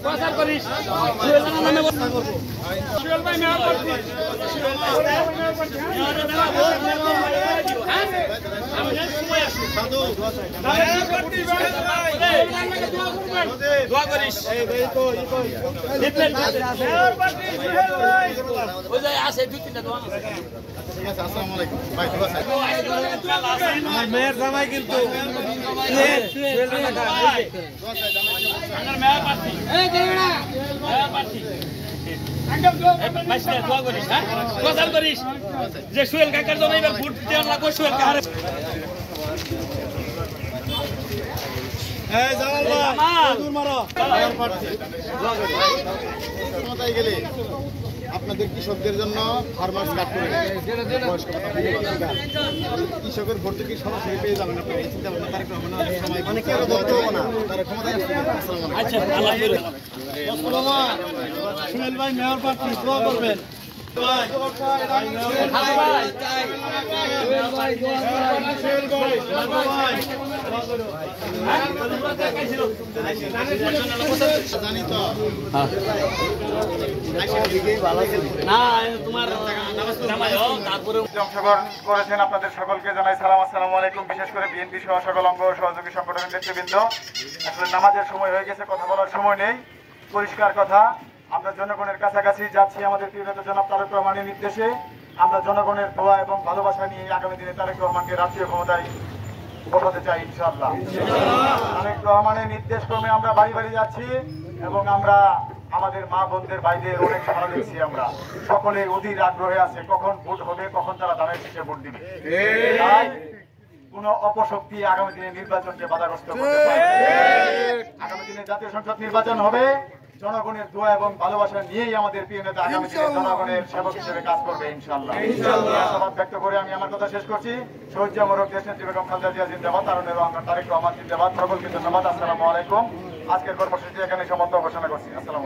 প্রচার করিস মেয়ের জামাই কিন্তু প্রচার করিস যে সুয়েল কাকার জন্য এবার ভোট দেওয়া লাগবে সুয়েল কাকার আপনাদের কৃষকদের জন্য ফার্মার্স কার্ড করে কৃষকের ভর্তুকি সরাসরি পেয়ে যাবেন আপনারা এই চিন্তা ভাবনা তারেক রহমানের সময় অনেকে আরো ধরতে হবে না তারা ক্ষমতায় আসতে আচ্ছা সুহেল ভাই মেয়র প্রার্থী দোয়া করবেন অংশগ্রহণ করেছেন আপনাদের সকলকে জানাই সালাম, আসসালামু আলাইকুম। বিশেষ করে বিএনপি সহ সকল অঙ্গ সহযোগী সংগঠনের নেতৃবৃন্দ, আসলে নামাজের সময় হয়ে গেছে, কথা বলার সময় নেই। পরিষ্কার কথা, আমরা জনগণের কাছাকাছি যাচ্ছি আমাদের প্রিয় নেতা জনাব তারেক রহমানের নির্দেশে। আমরা জনগণের দোয়া এবং ভালোবাসা নিয়ে আগামী দিনে তারেক রহমানকে রাষ্ট্রীয় ক্ষমতায় বসাতে চাই ইনশাআল্লাহ। তারেক রহমানের নির্দেশ ক্রমে আমরা বাড়ি বাড়ি যাচ্ছি এবং আমরা আমাদের মা বোনদের ভাইদের অনেক সাড়া দিচ্ছি। আমরা সকলে অধীর আগ্রহে আছে কখন ভোট হবে, কখন তারা ধানের শীষে ভোট দিবে। কোন অপশক্তি আগামী দিনে নির্বাচনকে বাধাগ্রস্ত করতে পারে। আগামী দিনে জাতীয় সংসদ নির্বাচন হবে, জনগণের দোয়া এবং ভালোবাসা নিয়েই আমাদের প্রিয় নেতা আগামী দিনে জনগণের সেবক হিসেবে কাজ করবে ইনশাআল্লাহ। আশাবাদ ব্যক্ত করে আমি আমার কথা শেষ করছি। শহীদ মোরক দেশনেত্রী বেগম খালেদা জিয়া জিন্দাবাদ, তারুণ্যের রহমান তারেক রহমান জিন্দাবাদ। সকলকে ধন্যবাদ। আসসালামু আলাইকুম। আজকের কর্মসূচি এখানে সমাপ্ত ঘোষণা করছি। আসসালাম।